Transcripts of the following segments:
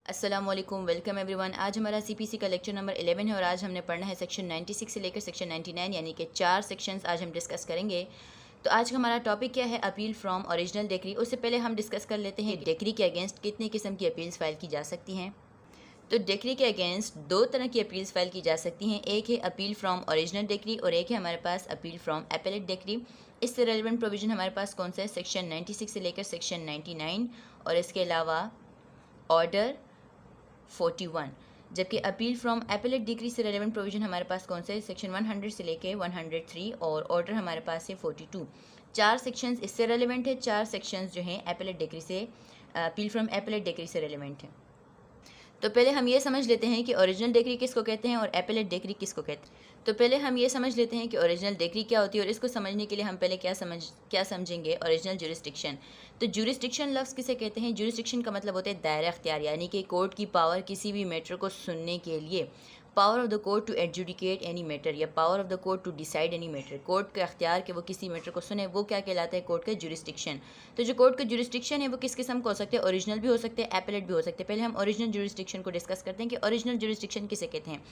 अस्सलामुअलैकुम, welcome everyone. आज हमारा सीपीसी का लेक्चर नंबर 11 है और आज हमने पढ़ना है सेक्शन 96 से लेकर सेक्शन 99 यानी कि 4 सेक्शंस आज हम डिस्कस करेंगे। तो आज का हमारा टॉपिक क्या है? Appeal from original decree. उससे पहले हम डिस्कस कर लेते हैं डिक्री के अगेंस्ट कितने किस्म की अपील्स फाइल की जा सकती हैं। तो डिक्री के अगेंस्ट दो तरह की अपील्स फाइल की जा सकती हैं। एक है अपील फ्रॉम ओरिजिनल डिक्री और एक है हमारे पास अपील फ्रॉम एपेलेट डिक्री। इससे रेलिवेंट प्रोविजन हमारे पास कौन सा है? सेक्शन 96 से लेकर सेक्शन 99 और इसके अलावा ऑर्डर 41। जबकि अपील फ्रॉम एपेलेट डिक्री से रेलेवेंट प्रोविजन हमारे पास कौन से? सेक्शन 100 से लेके 103 और ऑर्डर हमारे पास है 42। चार सेक्शंस इससे रेलेवेंट है, चार सेक्शंस जो हैं एपेलेट डिक्री से, अपील फ्रॉम एपेलेट डिक्री से रेलेवेंट है। तो पहले हम ये समझ लेते हैं कि ओरिजिनल डिक्री किसको कहते हैं और एपेलेट डिक्री किसको कहते हैं। तो पहले हम ये समझ लेते हैं कि ओरिजिनल डिक्री क्या होती है और इसको समझने के लिए हम पहले क्या समझेंगे? Original jurisdiction. तो जुरिस्डिक्शन लफ्ज़ किसे कहते हैं? जुरिस्डिक्शन का मतलब होता है दायरा अख्तियार, यानी कि कोर्ट की पावर किसी भी मैटर को सुनने के लिए, power of the court to adjudicate any matter या power of the court to decide any matter. Court का अख्तियार कि वो किसी मैटर को सुने, वो क्या कहलाता है? कोर्ट का जुरिस्डिक्शन। तो जो कोर्ट का जुरिस्डिक्शन है वो किस किस्म का हो सकते हैं? ओरिजिनल भी हो सकते हैं, एपेलेट भी हो सकते हैं। पहले हम ओरिजिनल जुरिस्डिक्शन को डिस्कस करते हैं कि ओरिजिनल जुरिस्डिक्शन किसे कहते हैं।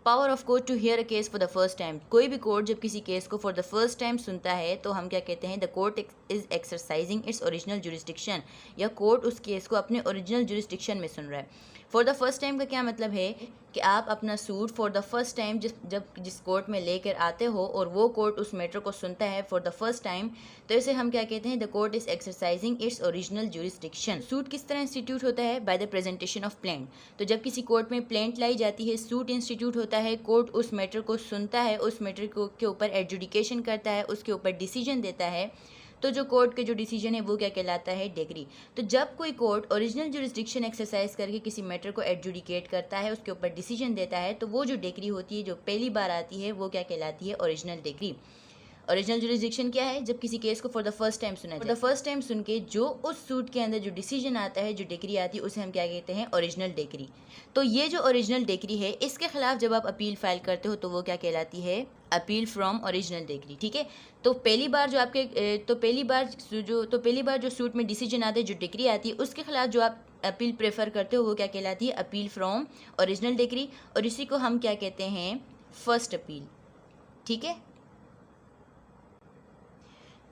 Power of court to hear a case for the first time. कोई भी कोर्ट जब किसी केस को फॉर द फर्स्ट टाइम सुनता है तो हम क्या कहते हैं? The court is exercising its original jurisdiction, या कोर्ट उस केस को अपने ओरिजिनल जुरिस्डिक्शन में सुन रहा है। फॉर द फर्स्ट टाइम का क्या मतलब है? कि आप अपना suit for the first time जिस कोर्ट में लेकर आते हो और वो कोर्ट उस मैटर को सुनता है फॉर द फर्स्ट टाइम, तो इसे हम क्या कहते हैं? The court is exercising its original jurisdiction. Suit किस तरह इंस्टीट्यूट होता है? By the presentation of plaint. तो जब किसी कोर्ट में प्लेंट लाई जाती है, सूट इंस्टीट्यूट होता है, कोर्ट उस मैटर को सुनता है, उस मैटर के ऊपर एडजुडिकेशन करता है, उसके ऊपर डिसीजन देता है। तो जो कोर्ट के जो डिसीजन है वो क्या कहलाता है? डिक्री। तो जब कोई कोर्ट ओरिजिनल जुरिस्डिक्शन एक्सरसाइज करके किसी मैटर को एडजुडिकेट करता है, उसके ऊपर डिसीजन देता है, तो वो जो डिक्री होती है जो पहली बार आती है वो क्या कहलाती है? Original decree. ओरिजिनल जुरिस्डिक्शन क्या है? जब किसी केस को फॉर द फर्स्ट टाइम सुना जाए, फॉर द फर्स्ट टाइम सुन के जो उस सूट के अंदर जो डिसीजन आता है, जो डिक्री आती है, उसे हम क्या कहते हैं? Original decree. तो ये जो ओरिजिनल डिक्री है, इसके खिलाफ जब आप अपील फाइल करते हो तो वो क्या कहलाती है? Appeal from original decree. ठीक है। तो पहली बार जो सूट में डिसीजन आता है, जो डिक्री आती है, उसके खिलाफ जो आप अपील प्रेफर करते हो वो क्या कहलाती है? Appeal from original decree. और इसी को हम क्या कहते हैं? First appeal. ठीक है।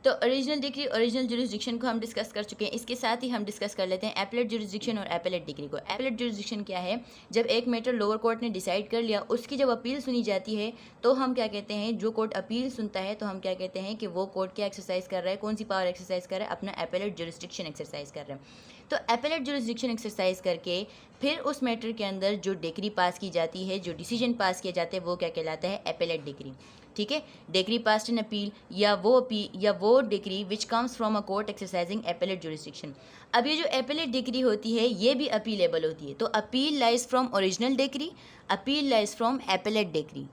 तो ओरिजिनल डिक्री, ओरिजिनल जुरिस्डिक्शन को हम डिस्कस कर चुके हैं। इसके साथ ही हम डिस्कस कर लेते हैं एपेलेट जुरिस्डिक्शन और एपेलेट डिक्री को। एपेलेट जुरिस्डिक्शन क्या है? जब एक मैटर लोअर कोर्ट ने डिसाइड कर लिया, उसकी जब अपील सुनी जाती है तो हम क्या कहते हैं? जो कोर्ट अपील सुनता है तो हम क्या कहते हैं? कि वो कोर्ट क्या एक्सरसाइज कर रहा है? कौन सी पावर एक्सरसाइज कर रहा है? अपना एपेलेट जुरिस्डिक्शन एक्सरसाइज कर रहा है। तो एपेलेट जुरिस्डिक्शन एक्सरसाइज करके फिर उस मैटर के अंदर जो डिक्री पास की जाती है, जो डिसीजन पास किया जाता है, वो क्या कहलाता है? Appellate decree. ठीक है। डिक्री पास्ट इन अपील या वो decree which comes from a court exercising appellate jurisdiction. अब ये जो एपेलेट डिक्री होती है ये भी अपीलेबल होती है। तो appeal lies from original decree, appeal lies from appellate decree.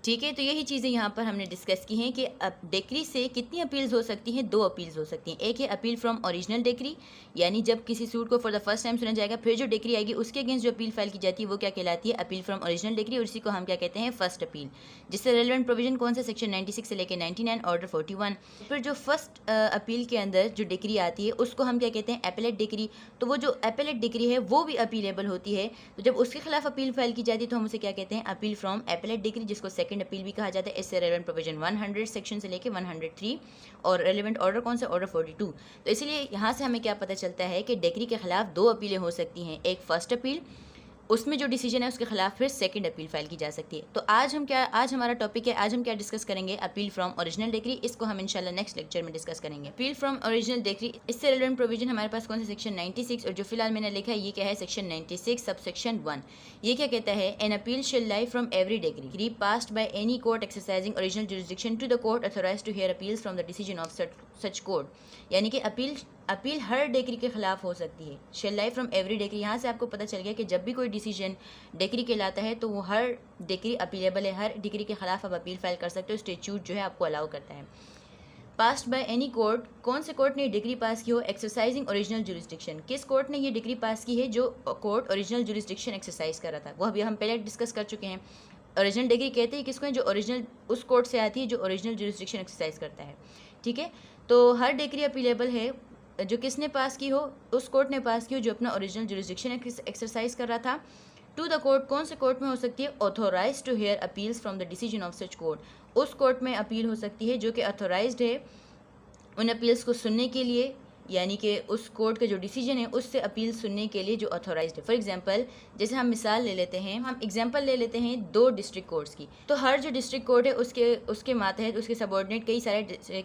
ठीक है। तो यही चीज़ें यहाँ पर हमने डिस्कस की हैं कि अब डिक्री से कितनी अपील्स हो सकती हैं? दो अपील्स हो सकती हैं। एक है अपील फ्रॉम ओरिजिनल डिक्री, यानी जब किसी सूट को फॉर द फर्स्ट टाइम सुना जाएगा, फिर जो डिक्री आएगी उसके अगेंस्ट जो अपील फाइल की जाती है वो क्या कहलाती है? Appeal from original decree. और इसी को हम क्या कहते हैं? First appeal. जिससे रेलिवेंट प्रोविजन कौन सा? सेक्शन 96 से लेकर 99, ऑर्डर 41। फिर जो फर्स्ट अपील के अंदर जो डिक्री आती है उसको हम क्या कहते हैं? Appellate decree. तो वो जो एपेलेट डिक्री है वो भी अपीलेबल होती है। तो जब उसके खिलाफ अपील फाइल की जाती है तो हम उसे क्या कहते हैं? अपील फ्रॉम एपेलेट डिक्री, जिसको सेकंड अपील भी कहा जाता है। इससे रेलेवेंट प्रोविजन 100 सेक्शन से लेके 103 और रेलेवेंट ऑर्डर कौन सा? ऑर्डर 42। तो इसलिए यहाँ से हमें क्या पता चलता है कि डिक्री के खिलाफ दो अपीलें हो सकती हैं। एक फर्स्ट अपील, उसमें जो डिसीजन है उसके खिलाफ फिर सेकंड अपील फाइल की जा सकती है। तो आज हमारा टॉपिक है, आज हम क्या डिस्कस करेंगे? Appeal from original decree. इसको हम इंशाल्लाह नेक्स्ट लेक्चर में डिस्कस करेंगे। अपील फ्रॉम ओरिजिनल डिक्री, इससे रिलेवेंट प्रोविजन हमारे पास कौन सा? सेक्शन 96। और जो फिलहाल मैंने लिखा है ये क्या है? Section 96 sub section 1। ये क्या कहता है? An appeal shall lie from every decree passed by any court exercising original jurisdiction to the court authorised to hear appeals from the decision of such court. यानी कि अपील हर decree के खिलाफ हो सकती है। Shall lie from every decree, यहाँ से आपको पता चल गया कि जब भी कोई डिसीजन डिक्री कहलाता है तो वो हर डिक्री अपीलेबल है। हर डिक्री के खिलाफ आप अपील फाइल कर सकते हो, स्टेट्यूट जो है आपको अलाउ करता है। पास्ड बाय एनी कोर्ट, कौन से कोर्ट ने डिक्री पास की हो? Exercising original jurisdiction. किस कोर्ट ने ये डिक्री पास की है? जो कोर्ट ओरिजिनल जुरिस्डिक्शन एक्सरसाइज कर रहा था, वो अभी हम पहले डिस्कस कर चुके हैं। ओरिजिनल डिग्री कहते हैं किसको है? जो ओरिजिनल उस कोर्ट से आती है जो ओरिजिनल जुरिस्डिक्शन एक्सरसाइज करता है। ठीक है। तो हर डिग्री अपीलेबल है जो किसने पास की हो, उस कोर्ट ने पास की हो जो अपना ओरिजिनल जुरिसडिक्शन एक्सरसाइज कर रहा था। टू द कोर्ट, कौन से कोर्ट में हो सकती है? Authorise to hear appeals from the decision of such court, उस कोर्ट में अपील हो सकती है जो कि अथोराइज्ड है उन अपील्स को सुनने के लिए, यानी कि उस कोर्ट का जो डिसीजन है उससे अपील सुनने के लिए जो अथोराइज्ड है। फॉर एग्जांपल, जैसे हम मिसाल ले लेते हैं, हम एग्जांपल ले लेते हैं 2 डिस्ट्रिक्ट कोर्ट्स की। तो हर जो डिस्ट्रिक्ट कोर्ट है उसके मातहत उसके सबऑर्डिनेट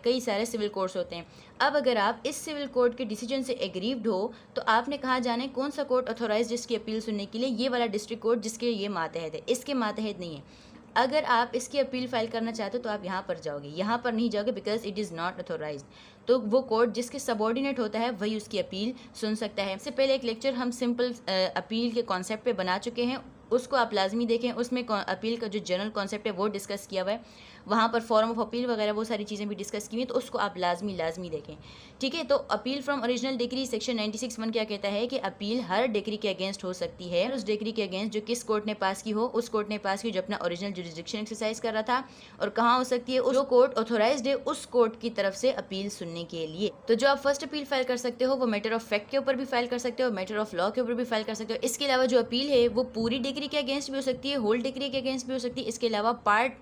कई सारे सिविल कोर्ट्स होते हैं। अब अगर आप इस सिविल कोर्ट के डिसीजन से एग्रीव्ड हो तो आपने कहा जाना है कौन सा कोर्ट अथोराइज्ड इसकी अपील सुनने के लिए? ये वाला डिस्ट्रिक्ट कोर्ट जिसके ये मातहत है, इसके मातहत नहीं है। अगर आप इसकी अपील फाइल करना चाहते हो तो आप यहाँ पर जाओगे, यहाँ पर नहीं जाओगे because it is not authorised. तो वो कोर्ट जिसके सबऑर्डिनेट होता है वही उसकी अपील सुन सकता है। इससे पहले एक लेक्चर हम सिंपल अपील के कॉन्सेप्ट पे बना चुके हैं, उसको आप लाजमी देखें। उसमें अपील का जो जनरल कॉन्सेप्ट है वो डिस्कस किया हुआ है, वहाँ पर फॉर्म ऑफ अपील वगैरह वो सारी चीज़ें भी डिस्कस की हुई हैं, तो उसको आप लाजमी देखें। ठीक है, तो appeal from original degree section 96(1) क्या कहता है कि अपील हर डिग्री के अगेंस्ट हो सकती है, उस डिग्री के अगेंस्ट जो किस कोर्ट ने पास की हो, उस कोर्ट ने पास की जो अपना ओरिजिनल जुरिसडिक्शन एक्सरसाइज कर रहा था। और कहाँ हो सकती है? जो कोर्ट ऑथोराइज्ड है उस कोर्ट की तरफ से अपील सुनने के लिए। तो जो आप फर्स्ट अपील फाइल कर सकते हो वो मैटर ऑफ फैक्ट के ऊपर भी फाइल कर सकते हो, मैटर ऑफ लॉ के ऊपर भी फाइल कर सकते हो। इसके अलावा जो अपील है वो पूरी डिग्री के अगेंस्ट भी हो सकती है, होल डिग्री के अगेंस्ट भी हो सकती है। इसके अलावा पार्ट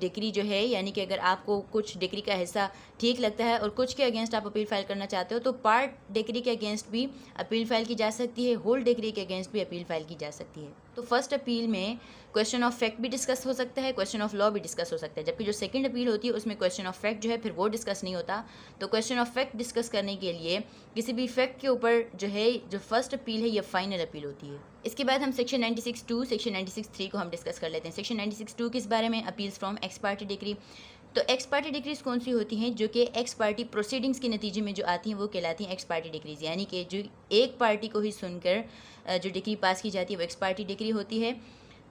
डिग्री जो है, यानी कि अगर आपको कुछ डिग्री का हिस्सा ठीक लगता है और कुछ के अगेंस्ट आप अपील फाइल करना चाहते हो तो पार्ट डिग्री के अगेंस्ट भी अपील फाइल की जा सकती है, होल डिग्री के अगेंस्ट भी अपील फाइल की जा सकती है। तो फर्स्ट अपील में क्वेश्चन ऑफ फैक्ट भी डिस्कस हो सकता है, क्वेश्चन ऑफ लॉ भी डिस्कस हो सकता है, जबकि जो सेकंड अपील होती है उसमें क्वेश्चन ऑफ फैक्ट जो है फिर वो डिस्कस नहीं होता। तो क्वेश्चन ऑफ फैक्ट डिस्कस करने के लिए किसी भी फैक्ट के ऊपर जो है जो फर्स्ट अपील है ये फाइनल अपील होती है। इसके बाद हम सेक्शन 96(2) सेक्शन 96(3) को हम डिस्कस कर लेते हैं। सेक्शन 96(2) किस बारे में? Appeals from x party degree. तो एक्स पार्टी डिग्रीज कौन सी होती हैं? जो कि एक्स पार्टी प्रोसीडिंग्स के नतीजे में जो आती हैं वो कहलाती हैं एक्स पार्टी डिग्रीज, यानी कि जो एक पार्टी को ही सुनकर जो डिग्री पास की जाती है वो एक्स पार्टी डिग्री होती है।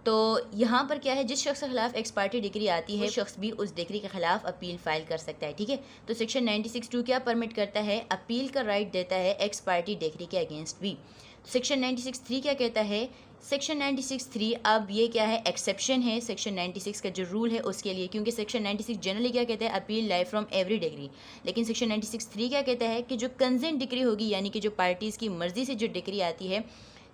तो यहाँ पर क्या है, जिस शख्स के खिलाफ एक्स पार्टी डिग्री आती है, शख्स भी उस डिग्री के खिलाफ अपील फाइल कर सकता है। ठीक है, तो सेक्शन 96(2) क्या परमिट करता है? अपील का राइट देता है एक्स पार्टी डिग्री के अगेंस्ट भी। सेक्शन 96(3) क्या कहता है? सेक्शन 96(3) अब ये क्या है? एक्सेप्शन है सेक्शन 96 का जो रूल है उसके लिए, क्योंकि सेक्शन 96 जनरली क्या कहता है? Appeal lie from every degree. लेकिन सेक्शन 96(3) क्या कहता है कि जो कंसेंट डिग्री होगी, यानी कि जो पार्टीज़ की मर्जी से जो डिग्री आती है।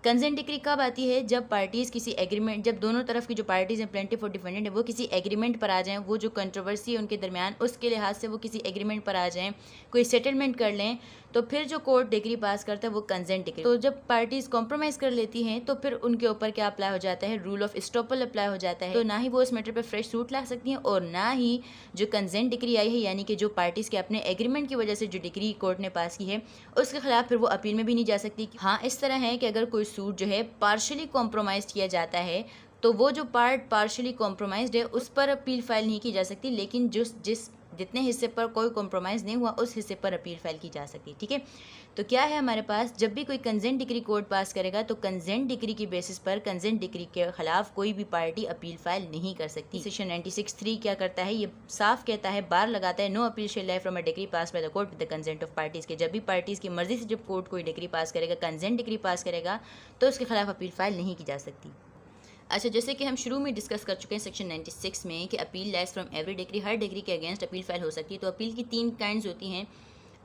कंसेंट डिग्री कब आती है? जब पार्टीज़ किसी एग्रीमेंट, जब दोनों तरफ की जो पार्टीज़ हैं, प्लेंटिफ और डिफेंडेंट है, वो किसी एग्रीमेंट पर आ जाएं, वो जो कंट्रोवर्सी है उनके दरमियान उसके लिहाज से वो किसी एग्रीमेंट पर आ जाएं, कोई सेटलमेंट कर लें, तो फिर जो कोर्ट डिग्री पास करता है वो कंसेंट डिग्री। तो जब पार्टीज़ कॉम्प्रोमाइज़ कर लेती हैं तो फिर उनके ऊपर क्या अप्लाई हो जाता है? रूल ऑफ स्टॉपल अप्लाई हो जाता है। तो ना ही वो इस मैटर पर फ्रेश सूट ला सकती हैं और ना ही जो कंसेंट डिग्री आई है, यानी कि जो पार्टीज़ के अपने एग्रीमेंट की वजह से जो डिग्री कोर्ट ने पास की है उसके खिलाफ फिर वो अपील में भी नहीं जा सकती। हाँ, इस तरह है कि अगर कोई सूट जो है पार्शली कॉम्प्रोमाइज़ किया जाता है तो वो जो पार्ट पार्शली कॉम्प्रोमाइज्ड है उस पर अपील फाइल नहीं की जा सकती, लेकिन जितने हिस्से पर कोई कॉम्प्रोमाइज़ नहीं हुआ उस हिस्से पर अपील फाइल की जा सकती है। ठीक है, तो क्या है हमारे पास, जब भी कोई कंसेंट डिग्री कोर्ट पास करेगा तो कंसेंट डिग्री की बेसिस पर कंसेंट डिग्री के खिलाफ कोई भी पार्टी अपील फाइल नहीं कर सकती। सेक्शन 96(3) क्या करता है? ये साफ कहता है, बार लगाता है, no appeal shall lie from a decree passed by the court with the consent of parties के जब भी पार्टीज़ की मर्जी से जब कोर्ट कोई डिग्री पास करेगा, कंसेंट डिग्री पास करेगा, तो उसके खिलाफ अपील फाइल नहीं की जा सकती। अच्छा, जैसे कि हम शुरू में डिस्कस कर चुके हैं सेक्शन 96 में कि appeal lies from every degree, her degree के अगेंस्ट अपील फाइल हो सकती है। तो अपील की 3 काइंड्स होती हैं,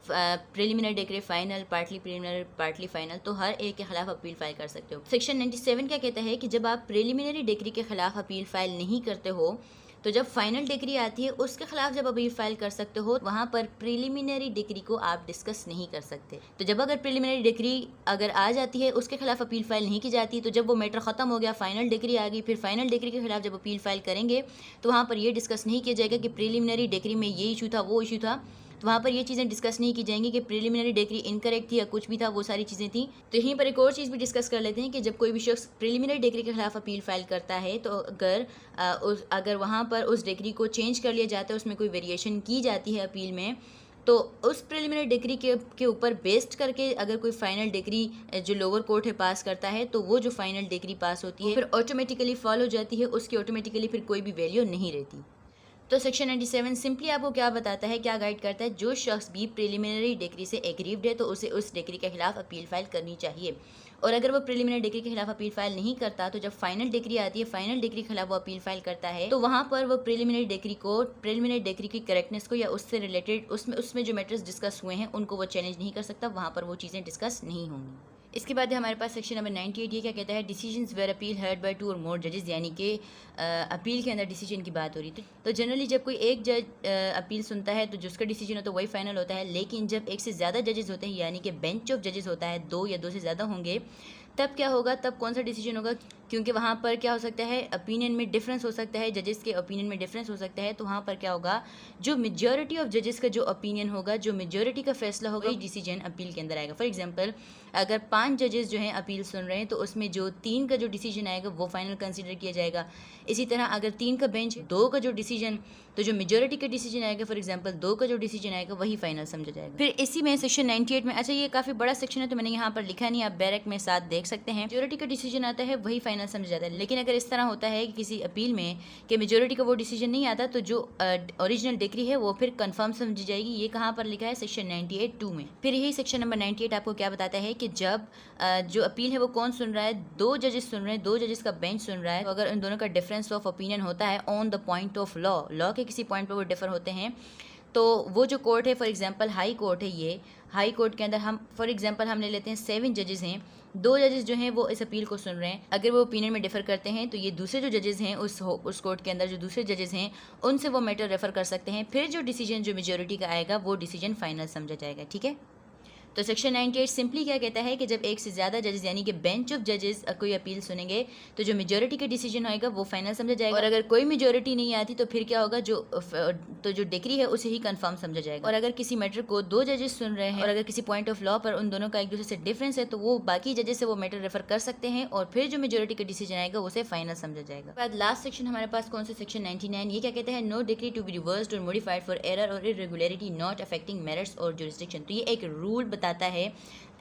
preliminary degree, final, partly preliminary, partly final. तो हर एक के खिलाफ अपील फाइल कर सकते हो। सेक्शन 97 क्या कहता है कि जब आप प्रिलिमिनरी डिग्री के खिलाफ अपील फाइल नहीं करते हो तो जब फाइनल डिग्री आती है उसके खिलाफ जब अपील फाइल कर सकते हो, वहाँ पर प्रिलिमिनरी डिग्री को आप डिस्कस नहीं कर सकते। तो जब अगर प्रिलिमिनरी डिग्री अगर आ जाती है उसके खिलाफ अपील फाइल नहीं की जाती, तो जब वो मैटर ख़त्म हो गया, फाइनल डिग्री आ गई, फिर फाइनल डिग्री के खिलाफ जब अपील फाइल करेंगे तो वहाँ पर ये डिस्कस नहीं किया जाएगा कि प्रिलिमिनरी डिग्री में ये इशू था, वो इशू था। तो वहाँ पर ये चीज़ें डिस्कस नहीं की जाएंगी कि प्रिलिमिनरी डिग्री इनकरेक्ट थी या कुछ भी था, वो सारी चीज़ें थी। तो यहीं पर एक और चीज़ भी डिस्कस कर लेते हैं कि जब कोई भी शख्स प्रिलिमिनरी डिग्री के खिलाफ अपील फाइल करता है तो अगर वहाँ पर उस डिग्री को चेंज कर लिया जाता है, उसमें कोई वेरिएशन की जाती है अपील में, तो उस प्रिलिमिनरी डिग्री के ऊपर बेस्ड करके अगर कोई फाइनल डिग्री जो लोअर कोर्ट है पास करता है तो वो जो फाइनल डिग्री पास होती है फिर ऑटोमेटिकली फॉलो हो जाती है, उसकी ऑटोमेटिकली फिर कोई भी वैल्यू नहीं रहती। तो सेक्शन 97 सिंपली आपको क्या बताता है, क्या गाइड करता है? जो शख्स भी प्रिलिमिनरी डिग्री से एग्रीव्ड है तो उसे उस डिग्री के खिलाफ अपील फाइल करनी चाहिए। और अगर वो प्रिलिमिनरी डिग्री के खिलाफ अपील फाइल नहीं करता तो जब फाइनल डिग्री आती है, फाइनल डिग्री के खिलाफ वो अपील फाइल करता है, तो वहाँ पर वो प्रिलिमिनरी डिग्री की करेक्टनेस को या उससे रिलेटेड उसमें जो मैटर्स डिस्कस हुए हैं उनको वो चैलेंज नहीं कर सकता, वहाँ पर वो चीज़ें डिस्कस नहीं होंगी। इसके बाद हमारे पास सेक्शन नंबर 98 ये क्या कहता है, decisions where appeal heard by 2 or मोर जजेस, यानी कि अपील के अंदर डिसीजन की बात हो रही थी। तो जनरली जब कोई एक जज अपील सुनता है तो जिसका डिसीजन हो तो वही फाइनल होता है, लेकिन जब एक से ज़्यादा जजेस होते हैं यानी कि बेंच ऑफ जजेस होता है, 2 या 2 से ज़्यादा होंगे, तब क्या होगा, तब कौन सा डिसीजन होगा, क्योंकि वहाँ पर क्या हो सकता है, ओपिनियन में डिफरेंस हो सकता है, जजेस के ओपिनियन में डिफरेंस हो सकता है। तो वहाँ पर क्या होगा, जो मेजॉरिटी ऑफ जजेस का जो ओपिनियन होगा, जो मेजॉरिटी का फैसला होगा, ये डिसीजन अपील के अंदर आएगा। फॉर एग्जांपल अगर 5 जजेस जो हैं अपील सुन रहे हैं तो उसमें जो 3 का जो डिसीजन आएगा वो फाइनल कंसीडर किया जाएगा। इसी तरह अगर 3 का बेंच, 2 का जो डिसीजन, तो जो मेजॉरिटी का डिसीजन आएगा, फॉर एग्जांपल 2 का जो डिसीजन आएगा वही फाइनल समझा जाएगा। फिर इसी में सेक्शन 98 में, अच्छा ये काफ़ी बड़ा सेक्शन है तो मैंने यहाँ पर लिखा नहीं, आप बैरक में साथ देख सकते हैं, मेजॉरिटी का डिसीजन आता है वही फाइनल समझा जाता है। लेकिन अगर इस तरह होता है कि किसी अपील में कि मेजॉरिटी का वो डिसीजन नहीं आता तो जो ओरिजिनल डिग्री है वो फिर कंफर्म समझी जाएगी। ये कहाँ पर लिखा है, सेक्शन 98(2) में। फिर यही सेक्शन नंबर 98 आपको क्या बताता है कि जब जो अपील है वो कौन सुन रहा है, 2 जजेस सुन रहे हैं, 2 जजेस का बेंच सुन रहा है, तो अगर उन दोनों का डिफरेंस ऑफ ओपिनियन होता है on the point of law के किसी पॉइंट पर वो डिफर होते हैं, तो वो जो कोर्ट है, फॉर एग्जांपल हाई कोर्ट है, ये हाई कोर्ट के अंदर हम फॉर एग्जांपल हम ले लेते हैं 7 जजेस हैं, 2 जजेस जो हैं वो इस अपील को सुन रहे हैं, अगर वो ओपिनियन में डिफर करते हैं तो ये दूसरे जो जजेस हैं उस कोर्ट के अंदर जो दूसरे जजेस हैं उनसे वो मैटर रेफर कर सकते हैं। फिर जो डिसीजन जो मेजॉरिटी का आएगा वो डिसीजन फाइनल समझा जाएगा। ठीक है, तो सेक्शन 98 सिंपली क्या कहता है कि जब एक से ज़्यादा जजेस यानी कि बेंच ऑफ जजेस कोई अपील सुनेंगे तो जो मेजॉरिटी का डिसीजन होएगा वो फाइनल समझा जाएगा, और अगर कोई मेजॉरिटी नहीं आती तो फिर क्या होगा, जो डिग्री है उसे ही कंफर्म समझा जाएगा। और अगर किसी मैटर को 2 जजेस सुन रहे हैं और अगर किसी पॉइंट ऑफ लॉ पर उन दोनों का एक दूसरे से डिफरेंस है तो वो बाकी जजेस से वो मैटर रेफर कर सकते हैं और फिर जो मेजॉरिटी का डिसीजन आएगा उसे फाइनल समझा जाएगा। बाद लास्ट सेक्शन हमारे पास कौन सा, सेक्शन 99, ये क्या कहता है, no decree to be reversed or modified for error or irregularity not affecting merits or jurisdiction. तो ये एक रूल बताता है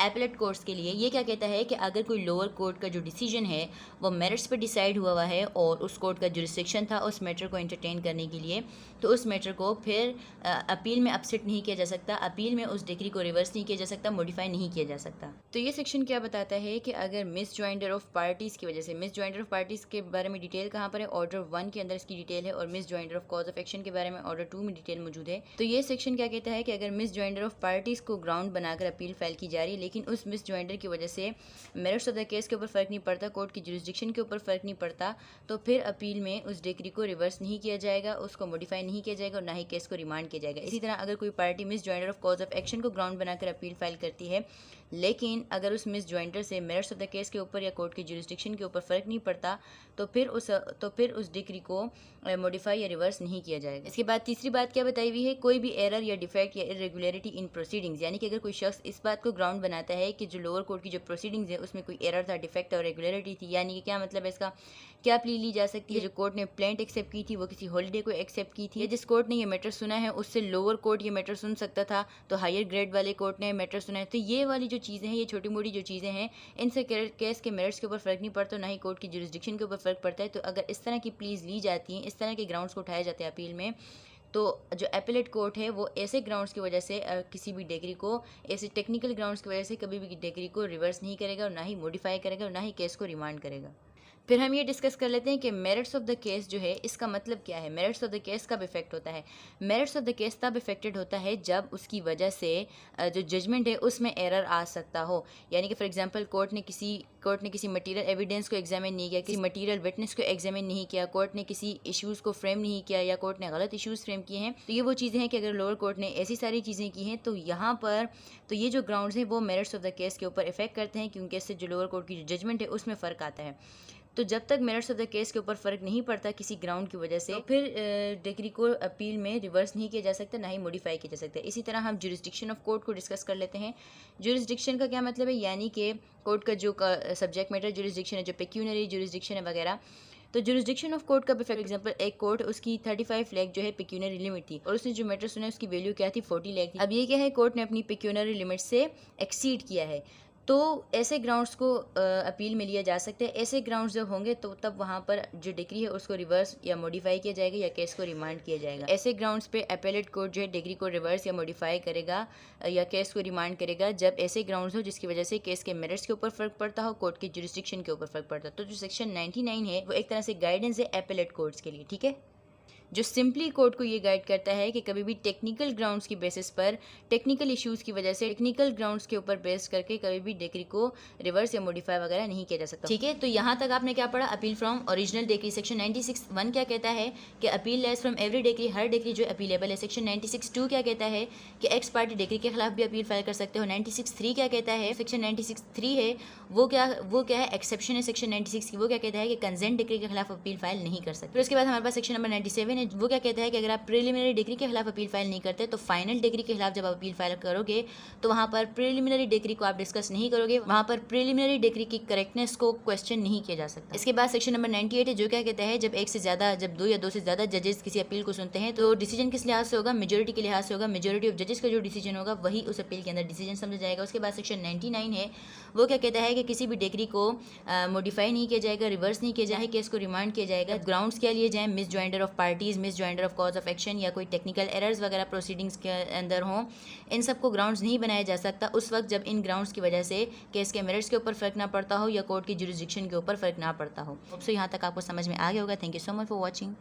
एपेलेट कोर्ट्स के लिए। ये क्या कहता है कि अगर कोई लोअर कोर्ट का जो डिसीजन है वो मेरिट्स पे डिसाइड हुआ है और उस कोर्ट का जुरिस्डिक्शन था उस मैटर को एंटरटेन करने के लिए, तो उस मैटर को फिर अपील में अपसेट नहीं किया जा सकता, अपील में उस डिग्री को रिवर्स नहीं किया जा सकता, मॉडिफाई नहीं किया जा सकता। तो ये सेक्शन क्या बताता है कि अगर मिस जॉइंडर ऑफ पार्टीज़ की वजह से, मिस जॉइंडर ऑफ पार्टीज़ के बारे में डिटेल कहाँ पर है, ऑर्डर 1 के अंदर इसकी डिटेल है, और miss joinder of cause of action के बारे में ऑर्डर 2 में डिटेल मौजूद है। तो ये सेक्शन क्या कहता है कि अगर मिस जॉइंडर ऑफ पार्टीज़ को ग्राउंड बनाकर अपील फाइल की जा रही है लेकिन उस मिस जॉइंडर की वजह से मेरिट्स ऑफ द केस के ऊपर फ़र्क नहीं पड़ता, कोर्ट की जुरिस्डिक्शन के ऊपर फ़र्क नहीं पड़ता, तो फिर अपील में उस डिग्री को रिवर्स नहीं किया जाएगा, उसको मॉडिफाई नहीं किया जाएगा और ना ही केस को रिमांड किया जाएगा। इसी तरह अगर कोई party miss joinder of cause of action को ग्राउंड बनाकर अपील फाइल करती है लेकिन अगर उस मिस जॉइंडर से मेरिट्स ऑफ द केस के ऊपर या कोर्ट की जुरिस्डिक्शन के ऊपर फ़र्क नहीं पड़ता तो फिर उस डिग्री को मॉडिफाई या रिवर्स नहीं किया जाएगा। इसके बाद तीसरी बात क्या बताई हुई है, कोई भी एरर या डिफेक्ट या इरेगुलरिटी इन प्रोसीडिंग्स, यानी कि अगर कोई शख्स इस बात को ग्राउंड बनाता है कि जो लोअर कोर्ट की जो प्रोसीडिंग्स है उसमें कोई एरर था, डिफेक्ट और रेगुलरिटी थी, यानी कि क्या मतलब है इसका, क्या प्ली ली जा सकती है, जो कोर्ट ने प्लेंट एक्सेप्ट की थी वो किसी हॉलीडे को एक्सेप्ट की थी, या जिस कोर्ट ने ये मैटर सुना है उससे लोअर कोर्ट ये मैटर सुन सकता था तो हायर ग्रेड वाले कोर्ट ने मैटर सुना है। तो ये वाली जो चीज़ें हैं, ये छोटी मोटी जो चीज़ें हैं, इनसे केस के मेरिट्स के ऊपर फ़र्क नहीं पड़ता, ना ही कोर्ट की जुरिस्डिक्शन के ऊपर फ़र्क पड़ता है। तो अगर इस तरह की प्लीज़ ली जाती हैं, इस तरह के ग्राउंड्स को उठाए जाते हैं अपील में, तो जो एपेलेट कोर्ट है वो ऐसे ग्राउंड्स की वजह से किसी भी डिग्री को, ऐसे टेक्निकल ग्राउंड्स की वजह से कभी भी डिग्री को रिवर्स नहीं करेगा और ना ही मॉडिफाई करेगा और ना ही केस को रिमांड करेगा। फिर हम ये डिस्कस कर लेते हैं कि मेरिट्स ऑफ द केस जो है इसका मतलब क्या है, मेरिट्स ऑफ द केस कब इफेक्ट होता है। मेरिट्स ऑफ द केस तब इफेक्टेड होता है जब उसकी वजह से जो जजमेंट है उसमें एरर आ सकता हो, यानी कि फॉर एग्जांपल कोर्ट ने किसी मटेरियल एविडेंस को एग्जामिन नहीं किया, किसी मटेरियल विटनेस को एग्जामिन नहीं किया, कोर्ट ने किसी इश्यूज़ को फ्रेम नहीं किया या कोर्ट ने गलत इश्यूज़ फ्रेम किए हैं, तो ये वो चीज़ें हैं कि अगर लोअर कोर्ट ने ऐसी सारी चीज़ें की हैं तो यहाँ पर तो ये जो ग्राउंड्स हैं वो मेरिट्स ऑफ द केस के ऊपर इफेक्ट करते हैं, क्योंकि इससे जो लोअर कोर्ट की जो जजमेंट है उसमें फ़र्क आता है। तो जब तक मेरिट्स ऑफ द केस के ऊपर फ़र्क नहीं पड़ता किसी ग्राउंड की वजह से, तो फिर डिग्री को अपील में रिवर्स नहीं किया जा सकता, ना ही मॉडिफाई किया जा सकता। इसी तरह हम जुरिस्डिक्शन ऑफ कोर्ट को डिस्कस कर लेते हैं। जुरिस्डिक्शन का क्या मतलब है, यानी कि कोर्ट का जो सब्जेक्ट मैटर जुरिस्डिक्शन है, जो पेक्यूनरी जुरिस्डिक्शन है वगैरह। तो जुरिस्डिक्शन ऑफ कोर्ट का भी फॉर एग्जांपल एक कोर्ट उसकी 35 लाख जो है पेक्यूनरी लिमिट थी और उसने जो मैटर सुना उसकी वैल्यू क्या थी, 40 लाख थी। अब ये क्या है, कोर्ट ने अपनी पेक्यूनरी लिमिट से एक्सीड किया है, तो ऐसे ग्राउंड्स को अपील में लिया जा सकता है। ऐसे ग्राउंड्स जब होंगे तो तब वहाँ पर जो डिग्री है उसको रिवर्स या मॉडिफाई किया जाएगा या केस को रिमांड किया जाएगा। ऐसे ग्राउंड्स पे अपेलेट कोर्ट जो है डिग्री को रिवर्स या मॉडिफाई करेगा या केस को रिमांड करेगा जब ऐसे ग्राउंड्स हो जिसकी वजह से केस के मेरिट्स के ऊपर फर्क पड़ता हो, कोर्ट की जुरिस्डिक्शन के ऊपर फर्क पड़ता हो। तो जो सेक्शन 99 है वो एक तरह से गाइडेंस है अपेलेट कोर्ट्स के लिए, ठीक है, जो सिंपली कोर्ट को ये गाइड करता है कि कभी भी टेक्निकल ग्राउंड्स की बेसिस पर, टेक्निकल इश्यूज़ की वजह से, टेक्निकल ग्राउंड्स के ऊपर बेस करके कभी भी डिग्री को रिवर्स या मॉडिफाई वगैरह नहीं किया जा सकता, ठीक है। तो यहाँ तक आपने क्या पढ़ा, appeal from original degree. Section 96(1) क्या कहता है कि appeal less from every degree, her degree जो अपीलेबल है। सेक्शन 96(2) क्या कहता है कि एक्स पार्टी डिग्री के खिलाफ भी अपील फाइल कर सकते हो। 96(3) क्या कहता है, सेक्शन 96(3) है वो क्या है, एक्सेप्शन है सेक्शन 96 की, वो क्या कहता है कि कंसेंट डिग्री के खिलाफ अपील फाइल नहीं कर सकते। फिर उसके बाद हमारे पास सेक्शन नंबर 97 है, वो क्या कहता है कि अगर आप प्रिलिमिनरी डिग्री के खिलाफ अपील फाइल नहीं करते तो फाइनल डिग्री के खिलाफ जब आप अपील फाइल करोगे तो वहाँ पर प्रिलिमिनरी डिग्री को आप डिस्कस नहीं करोगे, वहाँ पर प्रिलिमिनरी डिग्री की करेक्टनेस को क्वेश्चन नहीं किया जा सकता। इसके बाद सेक्शन नंबर 98 है, जो क्या कहता है जब एक से ज़्यादा, जब दो या दो से ज़्यादा जजेस किसी अपील को सुनते हैं तो डिसीजन किस लिहाज से होगा, मेजोरिटी के लिहाज से होगा। मेजोरिटी ऑफ जजेस का जो डिसीजन होगा वही उस अपील के अंदर डिसीजन समझा जाएगा। उसके बाद सेक्शन 99 है, वो क्या कहता है कि किसी भी डिग्री को मॉडिफाई नहीं किया जाएगा, रिवर्स नहीं किया जाएगा, केस को रिमांड किया जाएगा। ग्राउंड्स क्या लिए जाएँ, miss joinder of parties, miss joinder of cause of action या कोई टेक्निकल एरर्स वगैरह प्रोसीडिंग्स के अंदर हों, इन सब को ग्राउंड्स नहीं बनाया जा सकता उस वक्त जब इन ग्राउंड्स की वजह से केस के मेरिट्स के ऊपर फर्क ना पड़ता हो या कोर्ट की जुरिस्डिक्शन के ऊपर फर्क ना पड़ता हो। सो यहाँ तक आपको समझ में आ गया होगा। Thank you so much for watching.